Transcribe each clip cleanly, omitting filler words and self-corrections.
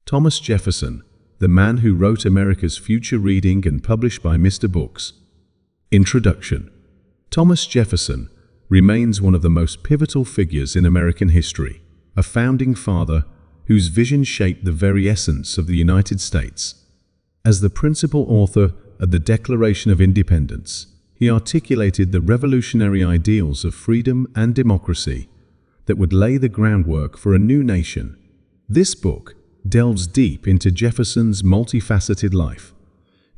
Thomas Jefferson, the man who wrote America's future, reading and published by Mr. Books. Introduction. Thomas Jefferson remains one of the most pivotal figures in American history, a founding father whose vision shaped the very essence of the United States. As the principal author of the Declaration of Independence, he articulated the revolutionary ideals of freedom and democracy that would lay the groundwork for a new nation. This book delves deep into Jefferson's multifaceted life,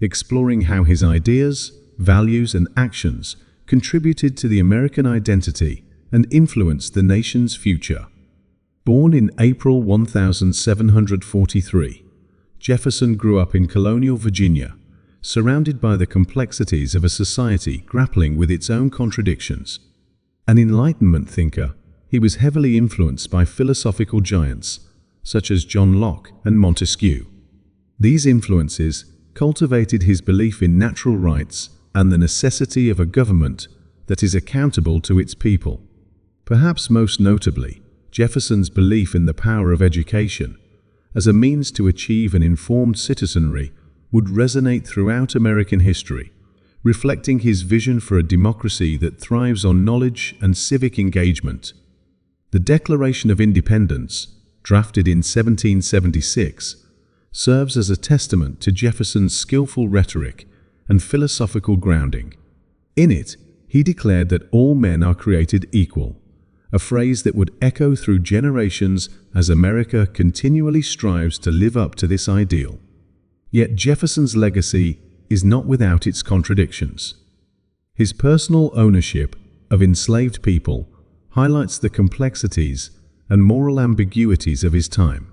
exploring how his ideas, values, and actions contributed to the American identity and influenced the nation's future. Born in April 1743, Jefferson grew up in colonial Virginia, surrounded by the complexities of a society grappling with its own contradictions. An Enlightenment thinker, he was heavily influenced by philosophical giants such as John Locke and Montesquieu. These influences cultivated his belief in natural rights and the necessity of a government that is accountable to its people. Perhaps most notably, Jefferson's belief in the power of education as a means to achieve an informed citizenry would resonate throughout American history, reflecting his vision for a democracy that thrives on knowledge and civic engagement. The Declaration of Independence, drafted in 1776, serves as a testament to Jefferson's skillful rhetoric and philosophical grounding. In it, he declared that all men are created equal, a phrase that would echo through generations as America continually strives to live up to this ideal. Yet Jefferson's legacy is not without its contradictions. His personal ownership of enslaved people highlights the complexities and moral ambiguities of his time,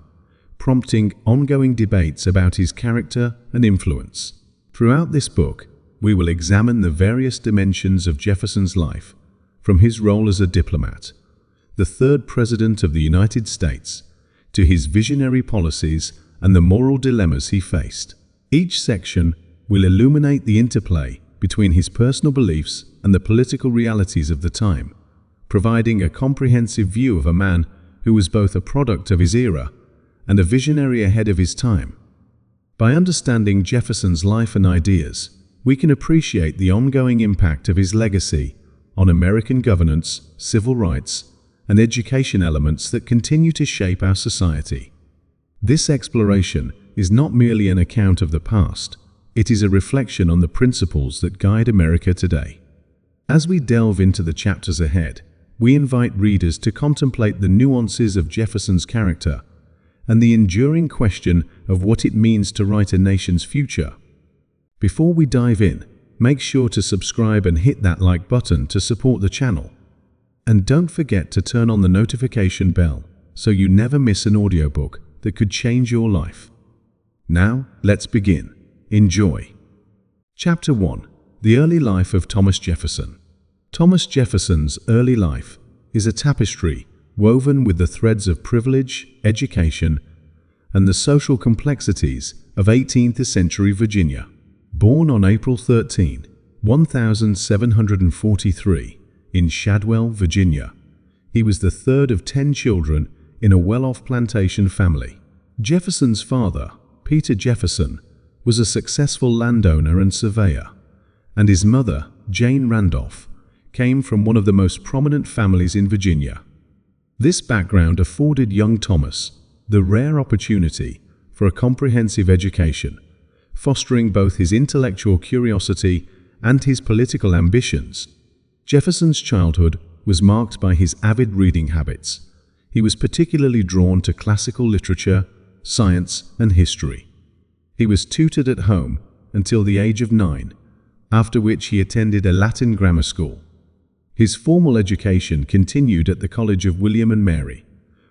prompting ongoing debates about his character and influence. Throughout this book, we will examine the various dimensions of Jefferson's life, from his role as a diplomat, the third President of the United States, to his visionary policies and the moral dilemmas he faced. Each section will illuminate the interplay between his personal beliefs and the political realities of the time, providing a comprehensive view of a man who was both a product of his era and a visionary ahead of his time. By understanding Jefferson's life and ideas, we can appreciate the ongoing impact of his legacy on American governance, civil rights, and education elements that continue to shape our society. This exploration is not merely an account of the past, it is a reflection on the principles that guide America today. As we delve into the chapters ahead, we invite readers to contemplate the nuances of Jefferson's character and the enduring question of what it means to write a nation's future. Before we dive in, make sure to subscribe and hit that like button to support the channel. And don't forget to turn on the notification bell so you never miss an audiobook that could change your life. Now, let's begin. Enjoy. Chapter 1. The Early Life of Thomas Jefferson. Thomas Jefferson's early life is a tapestry woven with the threads of privilege, education, and the social complexities of 18th century Virginia. Born on April 13, 1743, in Shadwell, Virginia, he was the third of 10 children in a well-off plantation family. Jefferson's father, Peter Jefferson, was a successful landowner and surveyor, and his mother, Jane Randolph, came from one of the most prominent families in Virginia. This background afforded young Thomas the rare opportunity for a comprehensive education, fostering both his intellectual curiosity and his political ambitions. Jefferson's childhood was marked by his avid reading habits. He was particularly drawn to classical literature, science, and history. He was tutored at home until the age of 9, after which he attended a Latin grammar school. His formal education continued at the College of William and Mary,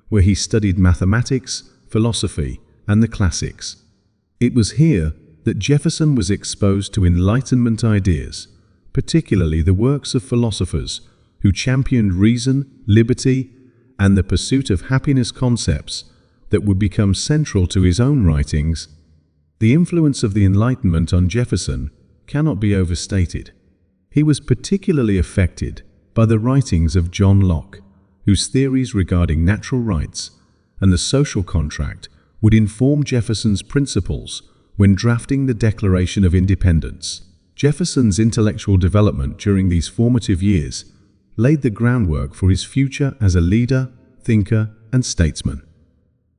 where he studied mathematics, philosophy, and the classics. It was here that Jefferson was exposed to Enlightenment ideas, particularly the works of philosophers who championed reason, liberty, and the pursuit of happiness, concepts that would become central to his own writings. The influence of the Enlightenment on Jefferson cannot be overstated. He was particularly affected by the writings of John Locke, whose theories regarding natural rights and the social contract would inform Jefferson's principles when drafting the Declaration of Independence. Jefferson's intellectual development during these formative years laid the groundwork for his future as a leader, thinker, and statesman.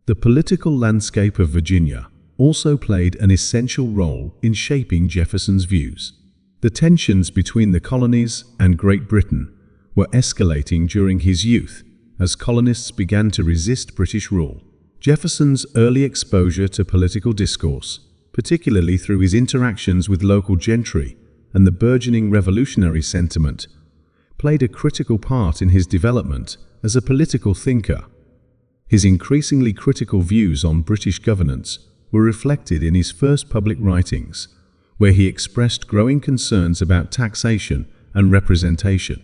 The political landscape of Virginia also played an essential role in shaping Jefferson's views. The tensions between the colonies and Great Britain were escalating during his youth as colonists began to resist British rule. Jefferson's early exposure to political discourse, particularly through his interactions with local gentry and the burgeoning revolutionary sentiment, played a critical part in his development as a political thinker. His increasingly critical views on British governance were reflected in his first public writings, where he expressed growing concerns about taxation and representation.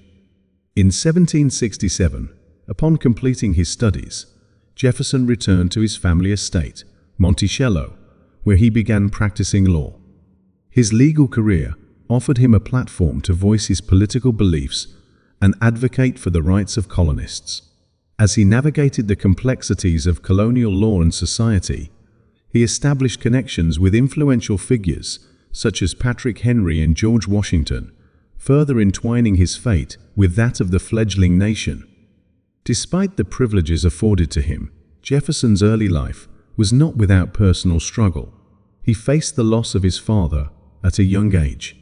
In 1767, upon completing his studies, Jefferson returned to his family estate, Monticello, where he began practicing law. His legal career offered him a platform to voice his political beliefs and advocate for the rights of colonists. As he navigated the complexities of colonial law and society, he established connections with influential figures such as Patrick Henry and George Washington, further entwining his fate with that of the fledgling nation. Despite the privileges afforded to him, Jefferson's early life was not without personal struggle. He faced the loss of his father at a young age,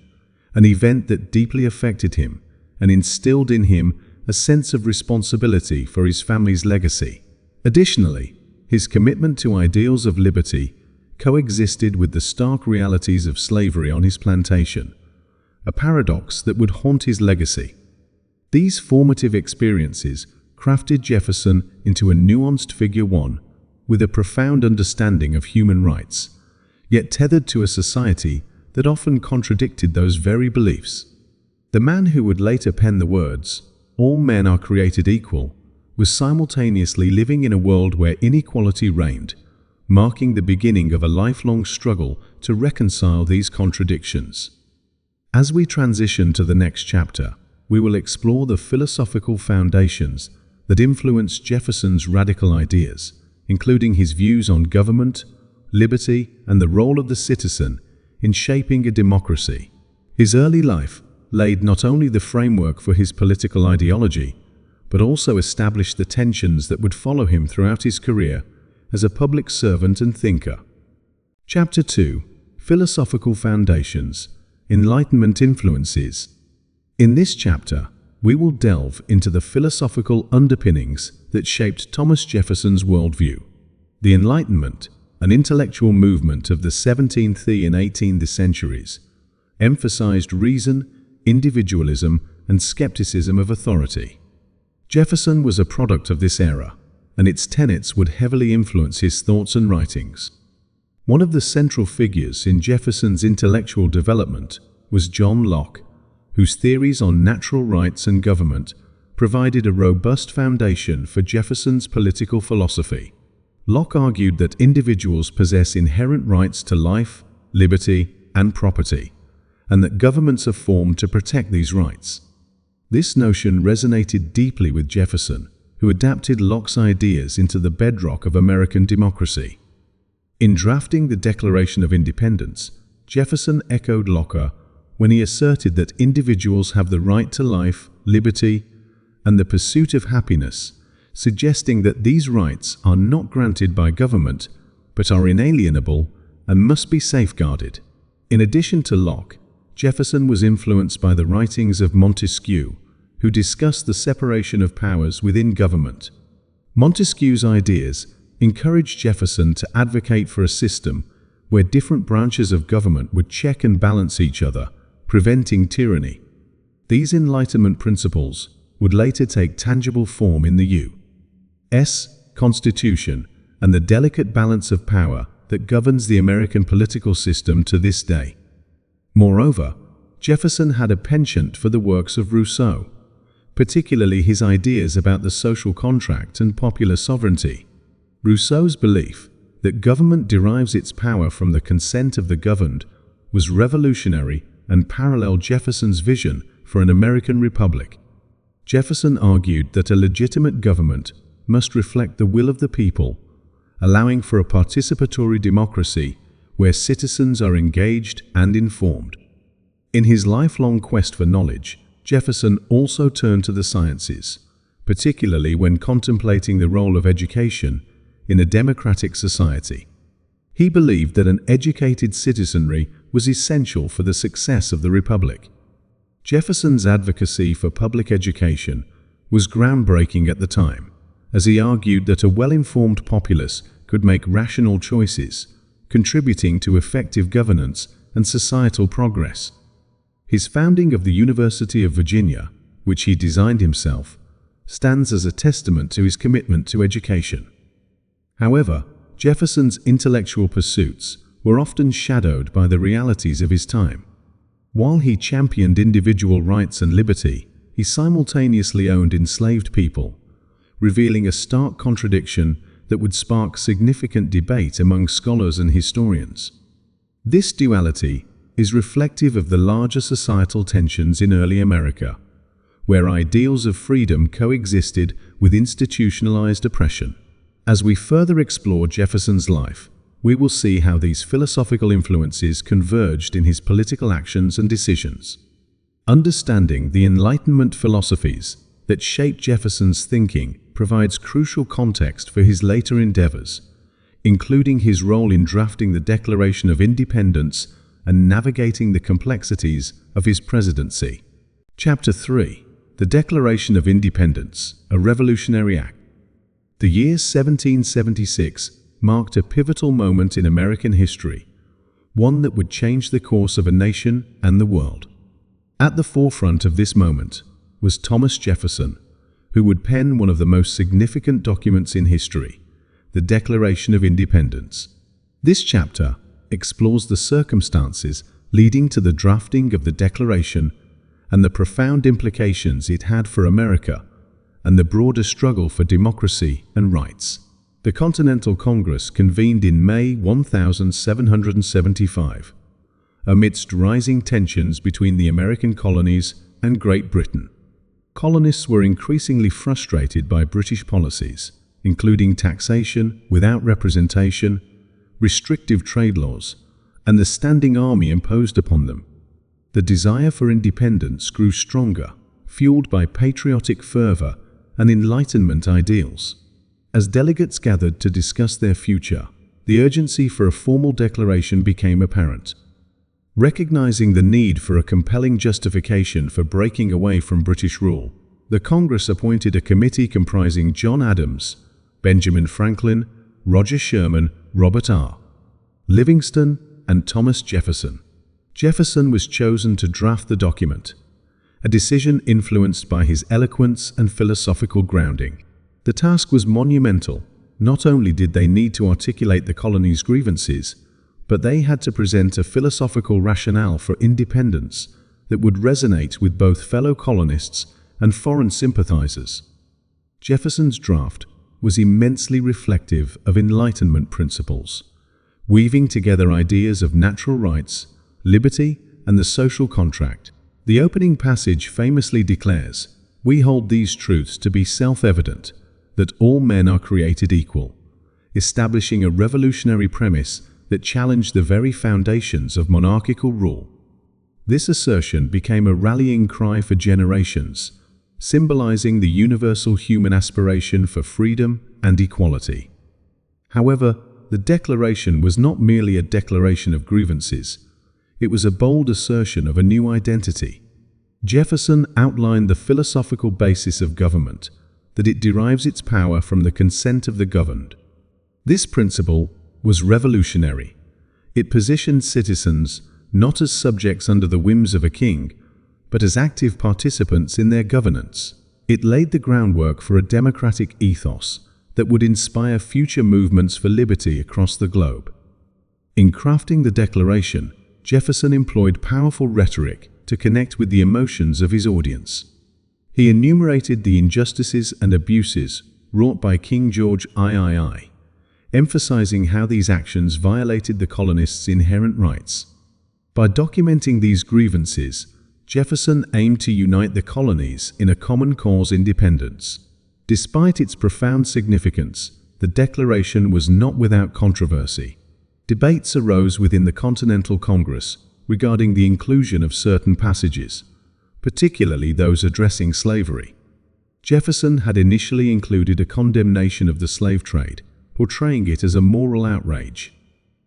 an event that deeply affected him and instilled in him a sense of responsibility for his family's legacy. Additionally, his commitment to ideals of liberty coexisted with the stark realities of slavery on his plantation, a paradox that would haunt his legacy. These formative experiences crafted Jefferson into a nuanced figure, one with a profound understanding of human rights, yet tethered to a society that often contradicted those very beliefs. The man who would later pen the words, "All men are created equal," was simultaneously living in a world where inequality reigned, marking the beginning of a lifelong struggle to reconcile these contradictions. As we transition to the next chapter, we will explore the philosophical foundations that influenced Jefferson's radical ideas, including his views on government, liberty, and the role of the citizen in shaping a democracy. His early life laid not only the framework for his political ideology, but also established the tensions that would follow him throughout his career as a public servant and thinker. Chapter 2: Philosophical Foundations, Enlightenment Influences. In this chapter, we will delve into the philosophical underpinnings that shaped Thomas Jefferson's worldview. The Enlightenment, an intellectual movement of the 17th and 18th centuries, emphasized reason, individualism, and skepticism of authority. Jefferson was a product of this era, and its tenets would heavily influence his thoughts and writings. One of the central figures in Jefferson's intellectual development was John Locke, whose theories on natural rights and government provided a robust foundation for Jefferson's political philosophy. Locke argued that individuals possess inherent rights to life, liberty, and property, and that governments are formed to protect these rights. This notion resonated deeply with Jefferson, who adapted Locke's ideas into the bedrock of American democracy. In drafting the Declaration of Independence, Jefferson echoed Locke when he asserted that individuals have the right to life, liberty, and the pursuit of happiness, suggesting that these rights are not granted by government, but are inalienable and must be safeguarded. In addition to Locke, Jefferson was influenced by the writings of Montesquieu, who discussed the separation of powers within government. Montesquieu's ideas encouraged Jefferson to advocate for a system where different branches of government would check and balance each other, preventing tyranny. These Enlightenment principles would later take tangible form in the U.S. Constitution and the delicate balance of power that governs the American political system to this day. Moreover, Jefferson had a penchant for the works of Rousseau, particularly his ideas about the social contract and popular sovereignty. Rousseau's belief that government derives its power from the consent of the governed was revolutionary and paralleled Jefferson's vision for an American republic. Jefferson argued that a legitimate government must reflect the will of the people allowing for a participatory democracy where citizens are engaged and informed. In his lifelong quest for knowledge, Jefferson also turned to the sciences, particularly when contemplating the role of education in a democratic society. He believed that an educated citizenry was essential for the success of the Republic. Jefferson's advocacy for public education was groundbreaking at the time, as he argued that a well-informed populace could make rational choices, contributing to effective governance and societal progress. His founding of the University of Virginia, which he designed himself, stands as a testament to his commitment to education. However, Jefferson's intellectual pursuits were often shadowed by the realities of his time. While he championed individual rights and liberty, he simultaneously owned enslaved people, revealing a stark contradiction that would spark significant debate among scholars and historians. This duality is reflective of the larger societal tensions in early America, where ideals of freedom coexisted with institutionalized oppression. As we further explore Jefferson's life, we will see how these philosophical influences converged in his political actions and decisions. Understanding the Enlightenment philosophies that shaped Jefferson's thinking provides crucial context for his later endeavors, including his role in drafting the Declaration of Independence and navigating the complexities of his presidency. Chapter 3: The Declaration of Independence, a Revolutionary Act. The year 1776 marked a pivotal moment in American history, one that would change the course of a nation and the world. At the forefront of this moment was Thomas Jefferson, who would pen one of the most significant documents in history, the Declaration of Independence. This chapter explores the circumstances leading to the drafting of the Declaration and the profound implications it had for America and the broader struggle for democracy and rights. The Continental Congress convened in May 1775, amidst rising tensions between the American colonies and Great Britain. Colonists were increasingly frustrated by British policies, including taxation without representation, restrictive trade laws, and the standing army imposed upon them. The desire for independence grew stronger, fueled by patriotic fervor and Enlightenment ideals. As delegates gathered to discuss their future, the urgency for a formal declaration became apparent. Recognizing the need for a compelling justification for breaking away from British rule, the Congress appointed a committee comprising John Adams, Benjamin Franklin, Roger Sherman, Robert R. Livingston, and Thomas Jefferson. Jefferson was chosen to draft the document, a decision influenced by his eloquence and philosophical grounding. The task was monumental. Not only did they need to articulate the colony's grievances, but they had to present a philosophical rationale for independence that would resonate with both fellow colonists and foreign sympathizers. Jefferson's draft was immensely reflective of Enlightenment principles, weaving together ideas of natural rights, liberty, and the social contract. The opening passage famously declares, "We hold these truths to be self-evident, that all men are created equal," establishing a revolutionary premise that challenged the very foundations of monarchical rule. This assertion became a rallying cry for generations, symbolizing the universal human aspiration for freedom and equality. However, the declaration was not merely a declaration of grievances. It was a bold assertion of a new identity. Jefferson outlined the philosophical basis of government, that it derives its power from the consent of the governed. This principle was revolutionary. It positioned citizens not as subjects under the whims of a king, but as active participants in their governance. It laid the groundwork for a democratic ethos that would inspire future movements for liberty across the globe. In crafting the Declaration, Jefferson employed powerful rhetoric to connect with the emotions of his audience. He enumerated the injustices and abuses wrought by King George III, emphasizing how these actions violated the colonists' inherent rights. By documenting these grievances, Jefferson aimed to unite the colonies in a common cause: independence. Despite its profound significance, the Declaration was not without controversy. Debates arose within the Continental Congress regarding the inclusion of certain passages, particularly those addressing slavery. Jefferson had initially included a condemnation of the slave trade, portraying it as a moral outrage.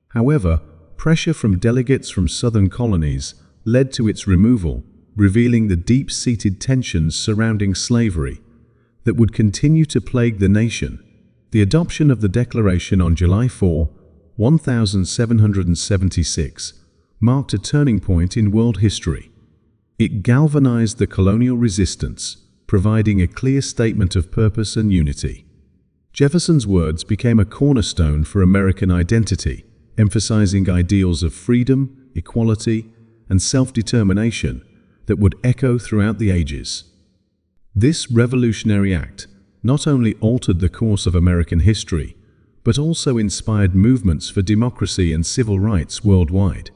However, pressure from delegates from southern colonies led to its removal, revealing the deep-seated tensions surrounding slavery that would continue to plague the nation. The adoption of the Declaration on July 4, 1776, marked a turning point in world history. It galvanized the colonial resistance, providing a clear statement of purpose and unity. Jefferson's words became a cornerstone for American identity, emphasizing ideals of freedom, equality, and self-determination that would echo throughout the ages. This revolutionary act not only altered the course of American history, but also inspired movements for democracy and civil rights worldwide.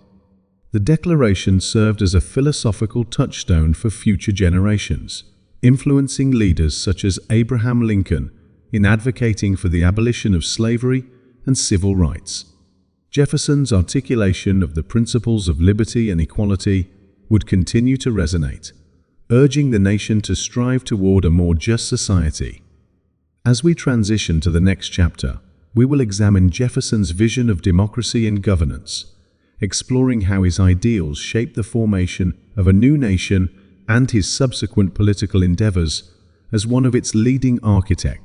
The Declaration served as a philosophical touchstone for future generations, influencing leaders such as Abraham Lincoln in advocating for the abolition of slavery and civil rights. Jefferson's articulation of the principles of liberty and equality would continue to resonate, urging the nation to strive toward a more just society. As we transition to the next chapter, we will examine Jefferson's vision of democracy and governance, exploring how his ideals shaped the formation of a new nation and his subsequent political endeavors as one of its leading architects.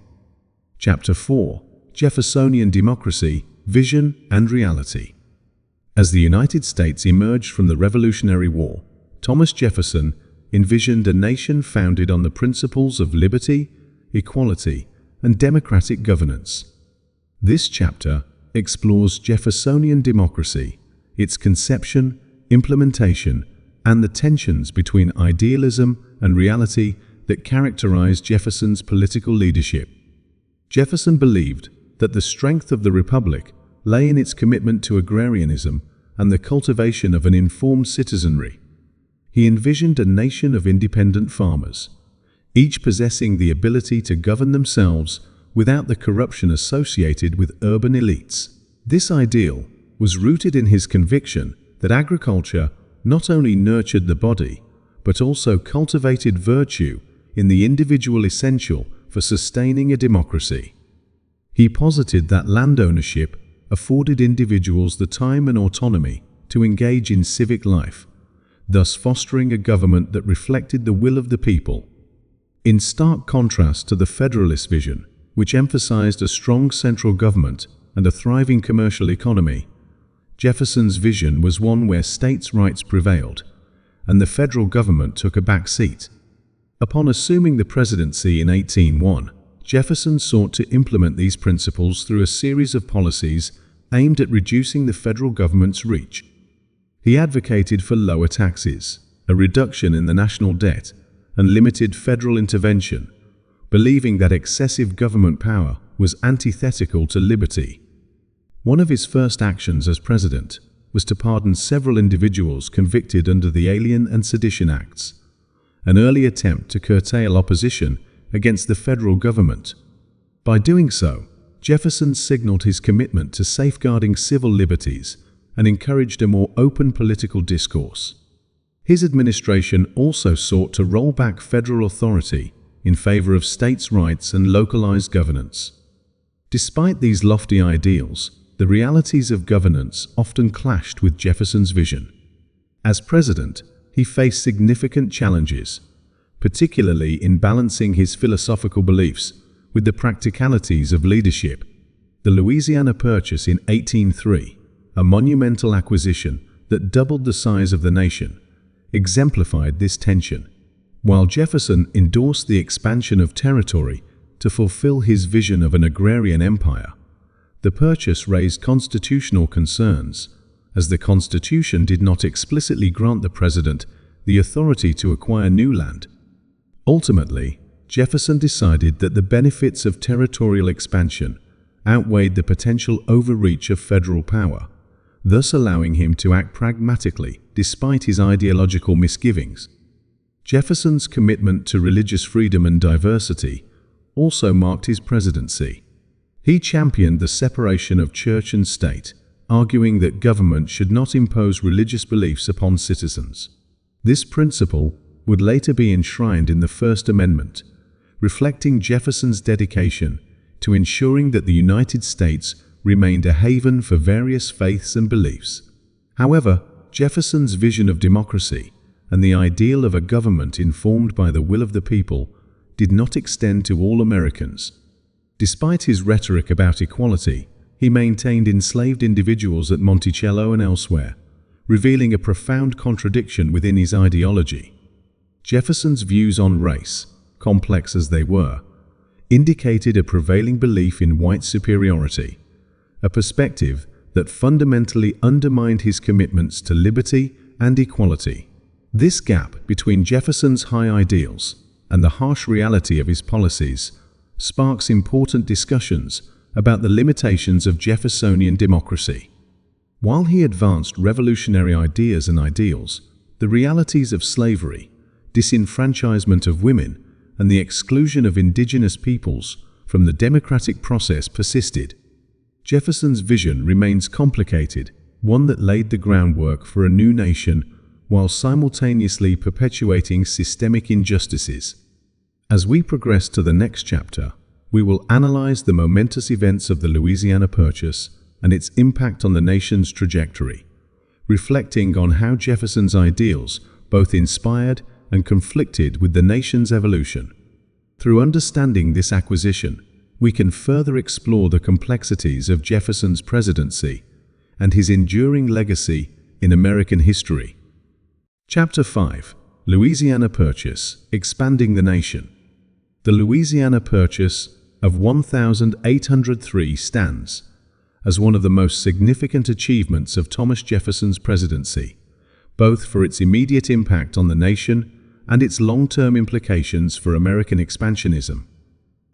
Chapter 4: Jeffersonian Democracy, Vision and Reality. As the United States emerged from the Revolutionary War, Thomas Jefferson envisioned a nation founded on the principles of liberty, equality, and democratic governance. This chapter explores Jeffersonian democracy, its conception, implementation, and the tensions between idealism and reality that characterized Jefferson's political leadership. Jefferson believed that the strength of the Republic lay in its commitment to agrarianism and the cultivation of an informed citizenry. He envisioned a nation of independent farmers, each possessing the ability to govern themselves without the corruption associated with urban elites. This ideal was rooted in his conviction that agriculture not only nurtured the body, but also cultivated virtue in the individual essential for sustaining a democracy. He posited that land ownership afforded individuals the time and autonomy to engage in civic life, thus fostering a government that reflected the will of the people. In stark contrast to the Federalist vision, which emphasized a strong central government and a thriving commercial economy, Jefferson's vision was one where states' rights prevailed, and the federal government took a back seat. Upon assuming the presidency in 1801, Jefferson sought to implement these principles through a series of policies aimed at reducing the federal government's reach. He advocated for lower taxes, a reduction in the national debt, and limited federal intervention, believing that excessive government power was antithetical to liberty. One of his first actions as president was to pardon several individuals convicted under the Alien and Sedition Acts, an early attempt to curtail opposition against the federal government. By doing so, Jefferson signaled his commitment to safeguarding civil liberties and encouraged a more open political discourse. His administration also sought to roll back federal authority in favor of states' rights and localized governance. Despite these lofty ideals, the realities of governance often clashed with Jefferson's vision. As president, he faced significant challenges, particularly in balancing his philosophical beliefs with the practicalities of leadership. The Louisiana Purchase in 1803, a monumental acquisition that doubled the size of the nation, exemplified this tension. While Jefferson endorsed the expansion of territory to fulfill his vision of an agrarian empire, the purchase raised constitutional concerns, as the Constitution did not explicitly grant the president the authority to acquire new land. Ultimately, Jefferson decided that the benefits of territorial expansion outweighed the potential overreach of federal power, thus allowing him to act pragmatically despite his ideological misgivings. Jefferson's commitment to religious freedom and diversity also marked his presidency. He championed the separation of church and state, arguing that government should not impose religious beliefs upon citizens. This principle would later be enshrined in the First Amendment, reflecting Jefferson's dedication to ensuring that the United States remained a haven for various faiths and beliefs. However, Jefferson's vision of democracy and the ideal of a government informed by the will of the people did not extend to all Americans. Despite his rhetoric about equality, he maintained enslaved individuals at Monticello and elsewhere, revealing a profound contradiction within his ideology. Jefferson's views on race, complex as they were, indicated a prevailing belief in white superiority, a perspective that fundamentally undermined his commitments to liberty and equality. This gap between Jefferson's high ideals and the harsh reality of his policies sparks important discussions about the limitations of Jeffersonian democracy. While he advanced revolutionary ideas and ideals, the realities of slavery, disenfranchisement of women, and the exclusion of indigenous peoples from the democratic process persisted. Jefferson's vision remains complicated, one that laid the groundwork for a new nation while simultaneously perpetuating systemic injustices. As we progress to the next chapter, we will analyze the momentous events of the Louisiana Purchase and its impact on the nation's trajectory, reflecting on how Jefferson's ideals both inspired and conflicted with the nation's evolution. Through understanding this acquisition, we can further explore the complexities of Jefferson's presidency and his enduring legacy in American history. Chapter 5: Louisiana Purchase, Expanding the Nation. The Louisiana Purchase of 1803 stands as one of the most significant achievements of Thomas Jefferson's presidency, both for its immediate impact on the nation and its long-term implications for American expansionism.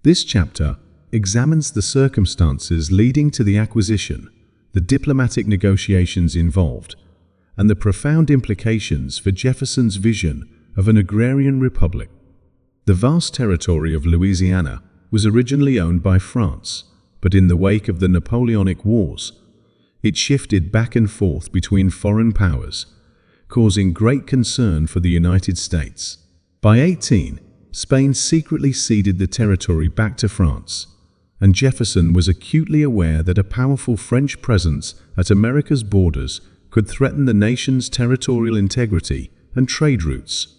This chapter examines the circumstances leading to the acquisition, the diplomatic negotiations involved, and the profound implications for Jefferson's vision of an agrarian republic. The vast territory of Louisiana was originally owned by France, but in the wake of the Napoleonic Wars, it shifted back and forth between foreign powers, causing great concern for the United States. By 18, Spain secretly ceded the territory back to France, and Jefferson was acutely aware that a powerful French presence at America's borders could threaten the nation's territorial integrity and trade routes.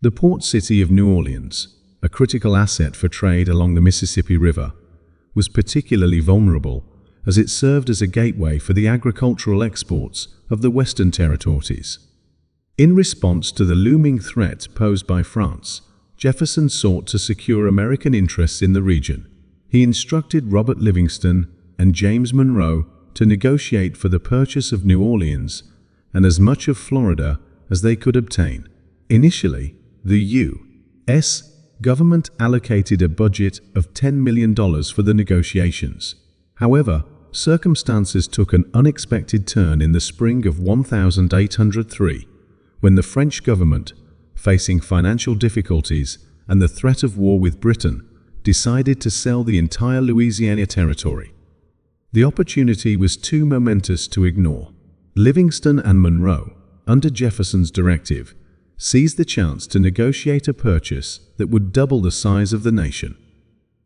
The port city of New Orleans, a critical asset for trade along the Mississippi River, was particularly vulnerable as it served as a gateway for the agricultural exports of the Western territories. In response to the looming threat posed by France, Jefferson sought to secure American interests in the region. He instructed Robert Livingston and James Monroe to negotiate for the purchase of New Orleans and as much of Florida as they could obtain. Initially, the U.S. government allocated a budget of $10 million for the negotiations. However, circumstances took an unexpected turn in the spring of 1803, when the French government, facing financial difficulties and the threat of war with Britain, decided to sell the entire Louisiana territory. The opportunity was too momentous to ignore. Livingston and Monroe, under Jefferson's directive, seized the chance to negotiate a purchase that would double the size of the nation.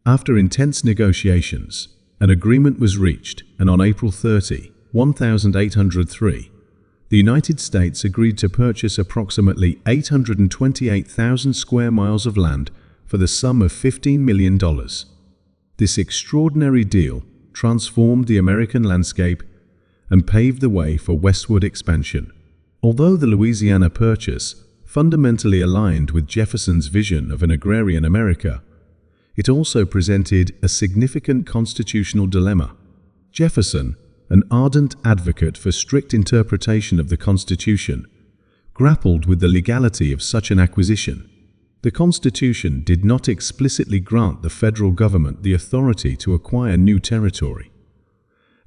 After intense negotiations, an agreement was reached, and on April 30, 1803, the United States agreed to purchase approximately 828,000 square miles of land for the sum of $15 million. This extraordinary deal transformed the American landscape and paved the way for westward expansion. Although the Louisiana Purchase fundamentally aligned with Jefferson's vision of an agrarian America, it also presented a significant constitutional dilemma. Jefferson, an ardent advocate for strict interpretation of the Constitution, grappled with the legality of such an acquisition. The Constitution did not explicitly grant the federal government the authority to acquire new territory,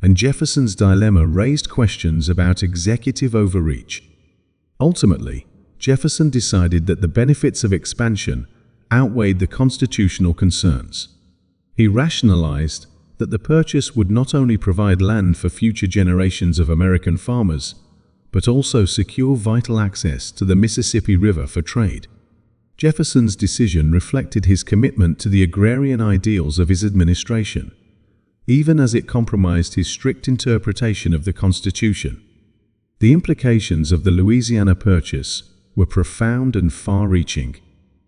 and Jefferson's dilemma raised questions about executive overreach. Ultimately, Jefferson decided that the benefits of expansion outweighed the constitutional concerns. He rationalized that the purchase would not only provide land for future generations of American farmers, but also secure vital access to the Mississippi River for trade. Jefferson's decision reflected his commitment to the agrarian ideals of his administration, even as it compromised his strict interpretation of the Constitution. The implications of the Louisiana Purchase were profound and far-reaching.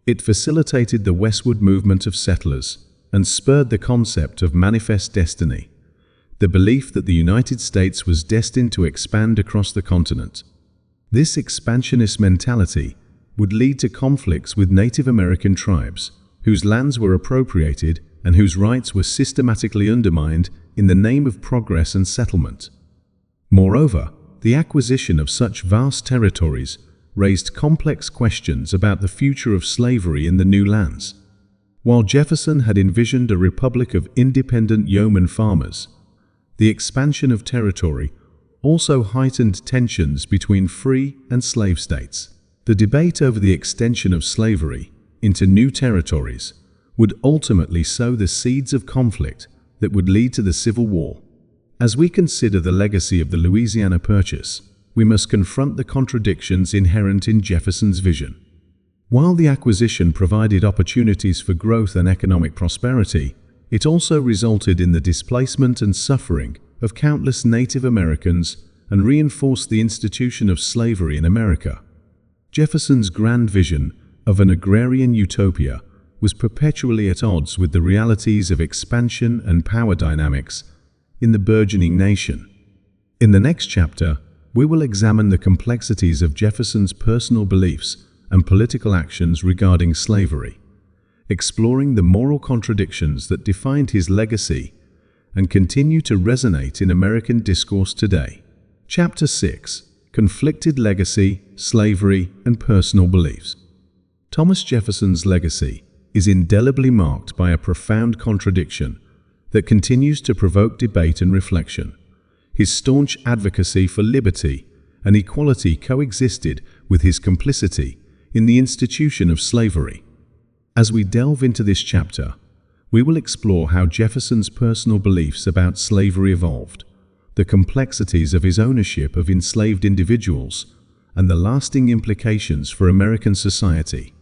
It facilitated the westward movement of settlers and spurred the concept of manifest destiny, the belief that the United States was destined to expand across the continent. This expansionist mentality would lead to conflicts with Native American tribes, whose lands were appropriated and whose rights were systematically undermined in the name of progress and settlement. Moreover, the acquisition of such vast territories raised complex questions about the future of slavery in the new lands. While Jefferson had envisioned a republic of independent yeoman farmers, the expansion of territory also heightened tensions between free and slave states. The debate over the extension of slavery into new territories would ultimately sow the seeds of conflict that would lead to the Civil War. As we consider the legacy of the Louisiana Purchase, we must confront the contradictions inherent in Jefferson's vision. While the acquisition provided opportunities for growth and economic prosperity, it also resulted in the displacement and suffering of countless Native Americans and reinforced the institution of slavery in America. Jefferson's grand vision of an agrarian utopia was perpetually at odds with the realities of expansion and power dynamics in the burgeoning nation. In the next chapter, we will examine the complexities of Jefferson's personal beliefs and political actions regarding slavery, exploring the moral contradictions that defined his legacy and continue to resonate in American discourse today. Chapter 6: Conflicted Legacy, Slavery, and Personal Beliefs. Thomas Jefferson's legacy is indelibly marked by a profound contradiction that continues to provoke debate and reflection. His staunch advocacy for liberty and equality coexisted with his complicity in the institution of slavery. As we delve into this chapter, we will explore how Jefferson's personal beliefs about slavery evolved, the complexities of his ownership of enslaved individuals, and the lasting implications for American society.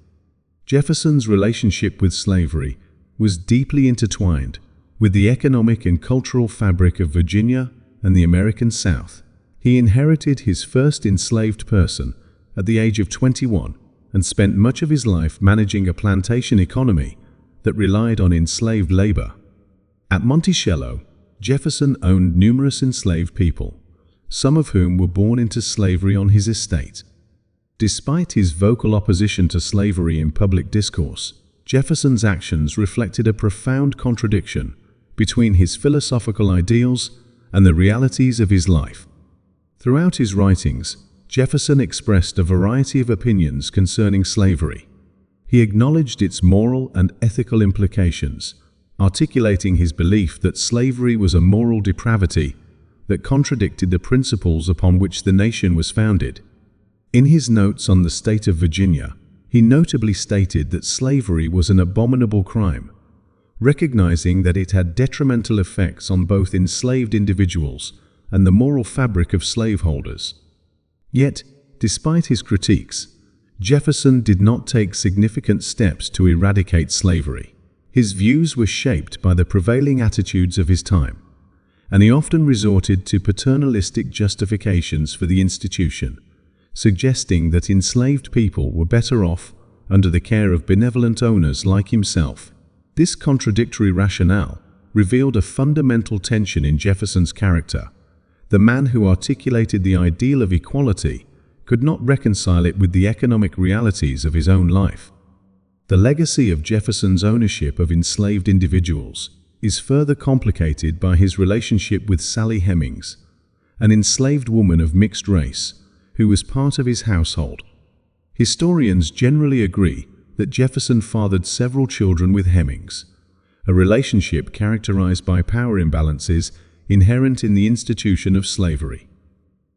Jefferson's relationship with slavery was deeply intertwined with the economic and cultural fabric of Virginia and the American South. He inherited his first enslaved person at the age of 21 and spent much of his life managing a plantation economy that relied on enslaved labor. At Monticello, Jefferson owned numerous enslaved people, some of whom were born into slavery on his estate. Despite his vocal opposition to slavery in public discourse, Jefferson's actions reflected a profound contradiction between his philosophical ideals and the realities of his life. Throughout his writings, Jefferson expressed a variety of opinions concerning slavery. He acknowledged its moral and ethical implications, articulating his belief that slavery was a moral depravity that contradicted the principles upon which the nation was founded. In his notes on the state of Virginia, he notably stated that slavery was an abominable crime, recognizing that it had detrimental effects on both enslaved individuals and the moral fabric of slaveholders. Yet, despite his critiques, Jefferson did not take significant steps to eradicate slavery. His views were shaped by the prevailing attitudes of his time, and he often resorted to paternalistic justifications for the institution, suggesting that enslaved people were better off under the care of benevolent owners like himself. This contradictory rationale revealed a fundamental tension in Jefferson's character. The man who articulated the ideal of equality could not reconcile it with the economic realities of his own life. The legacy of Jefferson's ownership of enslaved individuals is further complicated by his relationship with Sally Hemings, an enslaved woman of mixed race who was part of his household. Historians generally agree that Jefferson fathered several children with Hemings, a relationship characterized by power imbalances inherent in the institution of slavery.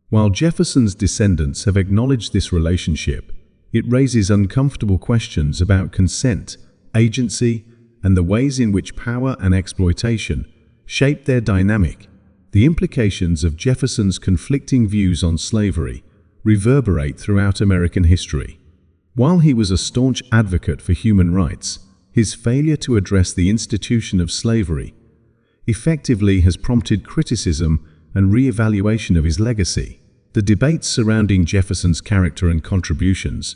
While Jefferson's descendants have acknowledged this relationship, it raises uncomfortable questions about consent, agency, and the ways in which power and exploitation shaped their dynamic. The implications of Jefferson's conflicting views on slavery reverberate throughout American history. While he was a staunch advocate for human rights, his failure to address the institution of slavery effectively has prompted criticism and re-evaluation of his legacy. The debates surrounding Jefferson's character and contributions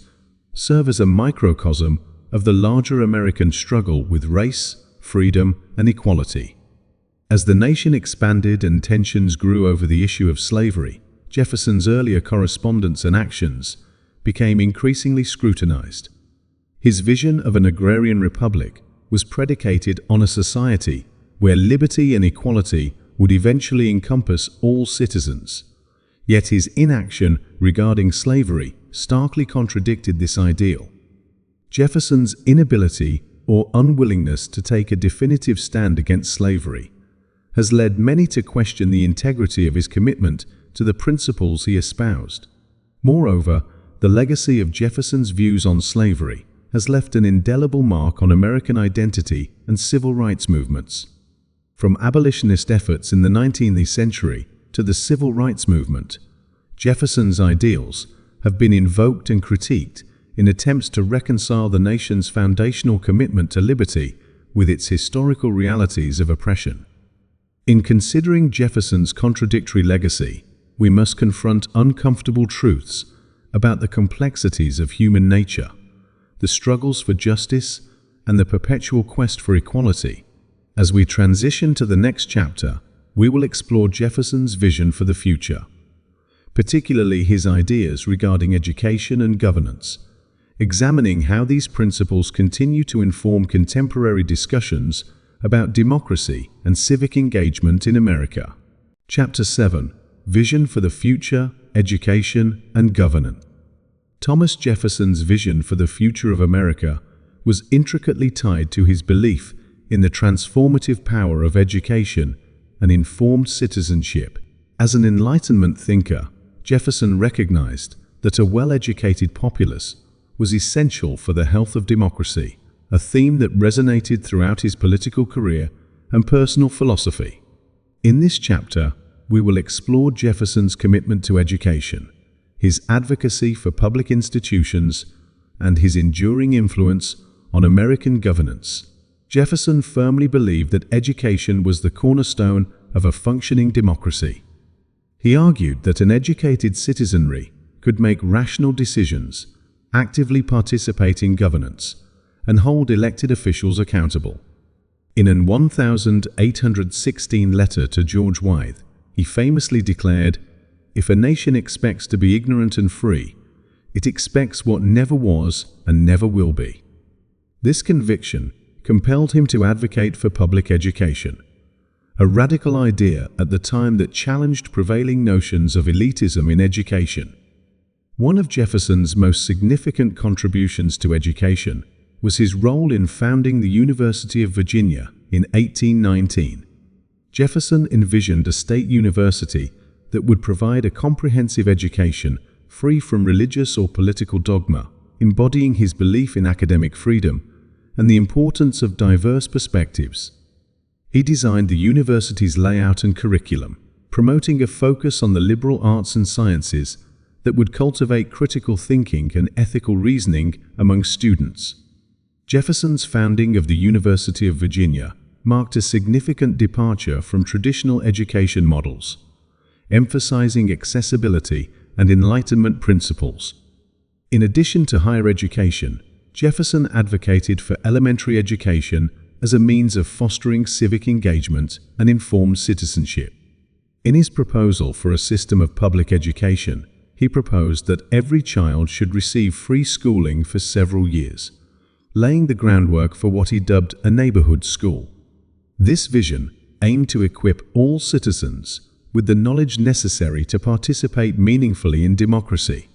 serve as a microcosm of the larger American struggle with race, freedom, and equality. As the nation expanded and tensions grew over the issue of slavery, Jefferson's earlier correspondence and actions became increasingly scrutinized. His vision of an agrarian republic was predicated on a society where liberty and equality would eventually encompass all citizens. Yet his inaction regarding slavery starkly contradicted this ideal. Jefferson's inability or unwillingness to take a definitive stand against slavery has led many to question the integrity of his commitment to the principles he espoused. Moreover, the legacy of Jefferson's views on slavery has left an indelible mark on American identity and civil rights movements. From abolitionist efforts in the 19th century to the civil rights movement, Jefferson's ideals have been invoked and critiqued in attempts to reconcile the nation's foundational commitment to liberty with its historical realities of oppression. In considering Jefferson's contradictory legacy, we must confront uncomfortable truths about the complexities of human nature, the struggles for justice, and the perpetual quest for equality. As we transition to the next chapter, we will explore Jefferson's vision for the future, particularly his ideas regarding education and governance, examining how these principles continue to inform contemporary discussions about democracy and civic engagement in America. Chapter 7: Vision for the Future, Education, and Governance. Thomas Jefferson's vision for the future of America was intricately tied to his belief in the transformative power of education and informed citizenship. As an Enlightenment thinker, Jefferson recognized that a well-educated populace was essential for the health of democracy, a theme that resonated throughout his political career and personal philosophy. In this chapter, we will explore Jefferson's commitment to education, his advocacy for public institutions, and his enduring influence on American governance. Jefferson firmly believed that education was the cornerstone of a functioning democracy. He argued that an educated citizenry could make rational decisions, actively participate in governance, and hold elected officials accountable. In an 1816 letter to George Wythe, he famously declared, "If a nation expects to be ignorant and free, it expects what never was and never will be." This conviction compelled him to advocate for public education, a radical idea at the time that challenged prevailing notions of elitism in education. One of Jefferson's most significant contributions to education was his role in founding the University of Virginia in 1819. Jefferson envisioned a state university that would provide a comprehensive education free from religious or political dogma, embodying his belief in academic freedom and the importance of diverse perspectives. He designed the university's layout and curriculum, promoting a focus on the liberal arts and sciences that would cultivate critical thinking and ethical reasoning among students. Jefferson's founding of the University of Virginia marked a significant departure from traditional education models, emphasizing accessibility and Enlightenment principles. In addition to higher education, Jefferson advocated for elementary education as a means of fostering civic engagement and informed citizenship. In his proposal for a system of public education, he proposed that every child should receive free schooling for several years, laying the groundwork for what he dubbed a neighborhood school. This vision aimed to equip all citizens with the knowledge necessary to participate meaningfully in democracy,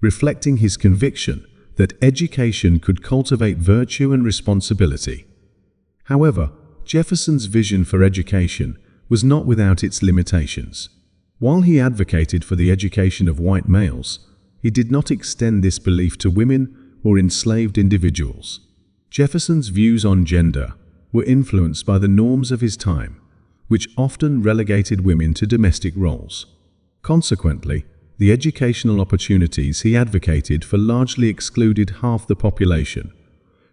reflecting his conviction that education could cultivate virtue and responsibility. However, Jefferson's vision for education was not without its limitations. While he advocated for the education of white males, he did not extend this belief to women or enslaved individuals. Jefferson's views on gender were influenced by the norms of his time, which often relegated women to domestic roles. Consequently, the educational opportunities he advocated for largely excluded half the population,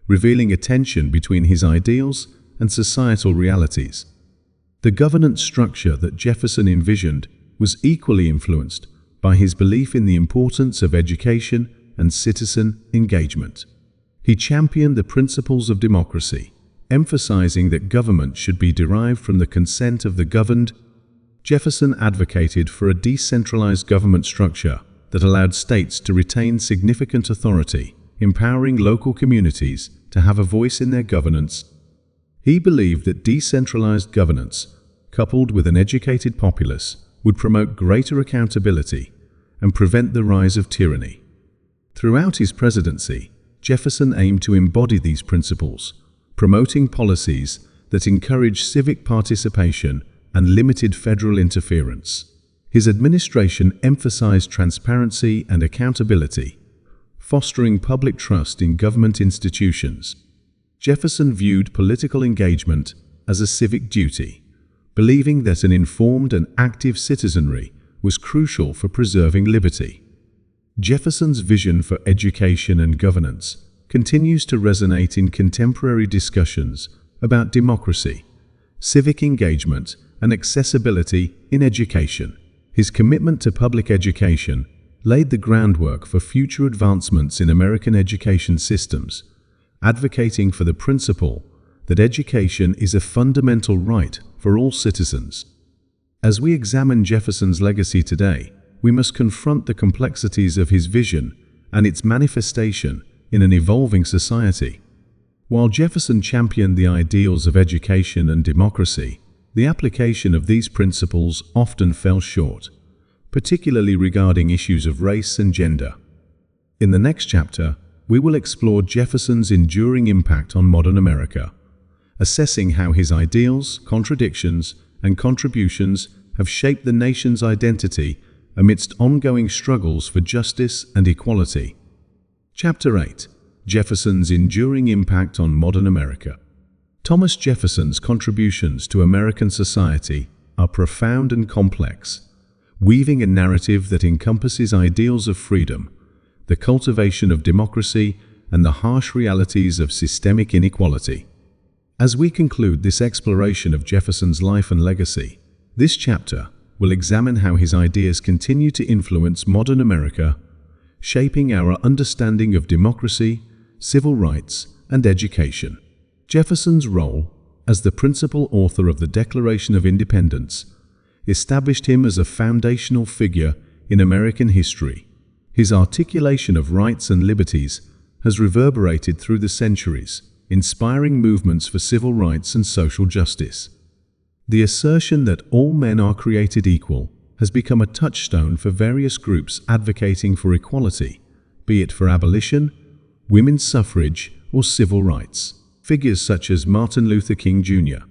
revealing a tension between his ideals and societal realities. The governance structure that Jefferson envisioned was equally influenced by his belief in the importance of education and citizen engagement. He championed the principles of democracy, emphasizing that government should be derived from the consent of the governed. Jefferson advocated for a decentralized government structure that allowed states to retain significant authority, empowering local communities to have a voice in their governance. He believed that decentralized governance, coupled with an educated populace, would promote greater accountability and prevent the rise of tyranny. Throughout his presidency, Jefferson aimed to embody these principles, promoting policies that encouraged civic participation and limited federal interference. His administration emphasized transparency and accountability, fostering public trust in government institutions. Jefferson viewed political engagement as a civic duty, believing that an informed and active citizenry was crucial for preserving liberty. Jefferson's vision for education and governance continues to resonate in contemporary discussions about democracy, civic engagement, and accessibility in education. His commitment to public education laid the groundwork for future advancements in American education systems, advocating for the principle that education is a fundamental right for all citizens. As we examine Jefferson's legacy today, we must confront the complexities of his vision and its manifestation in an evolving society. While Jefferson championed the ideals of education and democracy, the application of these principles often fell short, particularly regarding issues of race and gender. In the next chapter, we will explore Jefferson's enduring impact on modern America, assessing how his ideals, contradictions, and contributions have shaped the nation's identity amidst ongoing struggles for justice and equality. Chapter 8: Jefferson's enduring impact on modern America. Thomas Jefferson's contributions to American society are profound and complex, weaving a narrative that encompasses ideals of freedom, the cultivation of democracy, and the harsh realities of systemic inequality. As we conclude this exploration of Jefferson's life and legacy, this chapter will examine how his ideas continue to influence modern America, shaping our understanding of democracy, civil rights, and education. Jefferson's role as the principal author of the Declaration of Independence established him as a foundational figure in American history. His articulation of rights and liberties has reverberated through the centuries, inspiring movements for civil rights and social justice. The assertion that all men are created equal has become a touchstone for various groups advocating for equality, be it for abolition, women's suffrage, or civil rights. Figures such as Martin Luther King Jr.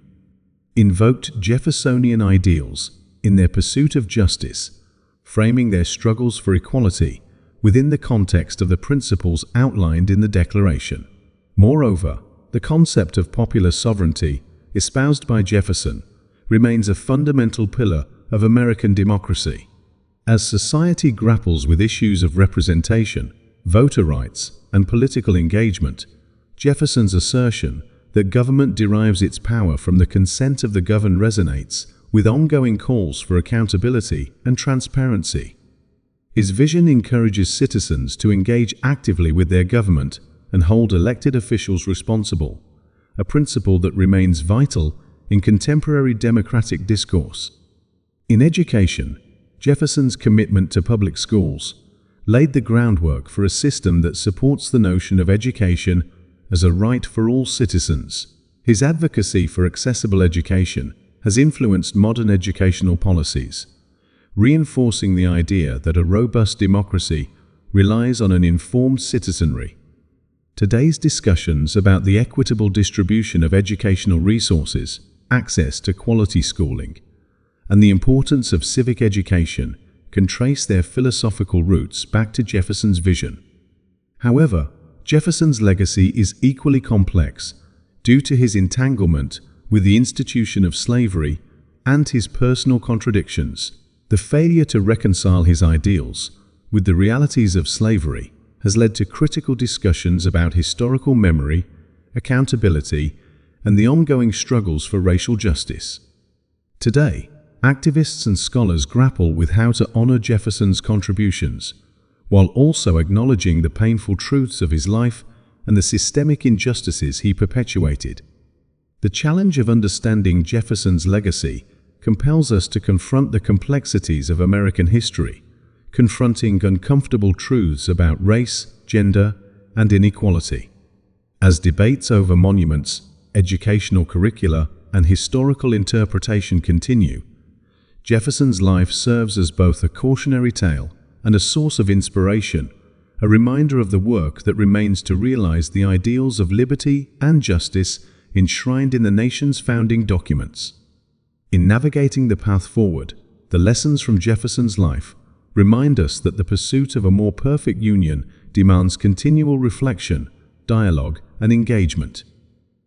invoked Jeffersonian ideals in their pursuit of justice, framing their struggles for equality within the context of the principles outlined in the Declaration. Moreover, the concept of popular sovereignty, espoused by Jefferson, remains a fundamental pillar of American democracy. As society grapples with issues of representation, voter rights, and political engagement, Jefferson's assertion that government derives its power from the consent of the governed resonates with ongoing calls for accountability and transparency. His vision encourages citizens to engage actively with their government and hold elected officials responsible, a principle that remains vital in contemporary democratic discourse. In education, Jefferson's commitment to public schools laid the groundwork for a system that supports the notion of education as a right for all citizens. His advocacy for accessible education has influenced modern educational policies, reinforcing the idea that a robust democracy relies on an informed citizenry. Today's discussions about the equitable distribution of educational resources, access to quality schooling, and the importance of civic education can trace their philosophical roots back to Jefferson's vision. However, Jefferson's legacy is equally complex due to his entanglement with the institution of slavery and his personal contradictions. The failure to reconcile his ideals with the realities of slavery has led to critical discussions about historical memory, accountability, and the ongoing struggles for racial justice. Today, activists and scholars grapple with how to honor Jefferson's contributions, while also acknowledging the painful truths of his life and the systemic injustices he perpetuated. The challenge of understanding Jefferson's legacy compels us to confront the complexities of American history, confronting uncomfortable truths about race, gender, and inequality. As debates over monuments, educational curricula, and historical interpretation continue, Jefferson's life serves as both a cautionary tale and a source of inspiration, a reminder of the work that remains to realize the ideals of liberty and justice enshrined in the nation's founding documents. In navigating the path forward, the lessons from Jefferson's life remind us that the pursuit of a more perfect union demands continual reflection, dialogue, and engagement.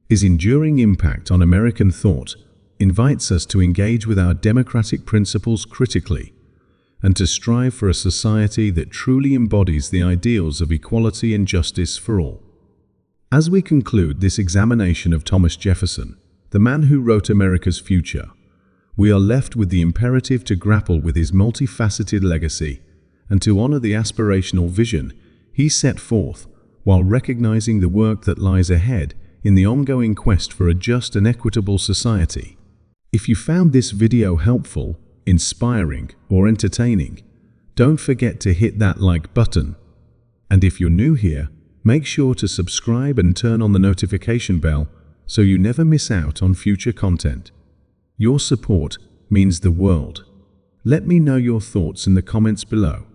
His enduring impact on American thought invites us to engage with our democratic principles critically and to strive for a society that truly embodies the ideals of equality and justice for all. As we conclude this examination of Thomas Jefferson, the man who wrote America's future, we are left with the imperative to grapple with his multifaceted legacy and to honor the aspirational vision he set forth while recognizing the work that lies ahead in the ongoing quest for a just and equitable society. If you found this video helpful, inspiring, or entertaining, don't forget to hit that like button. And if you're new here, make sure to subscribe and turn on the notification bell so you never miss out on future content. Your support means the world. Let me know your thoughts in the comments below.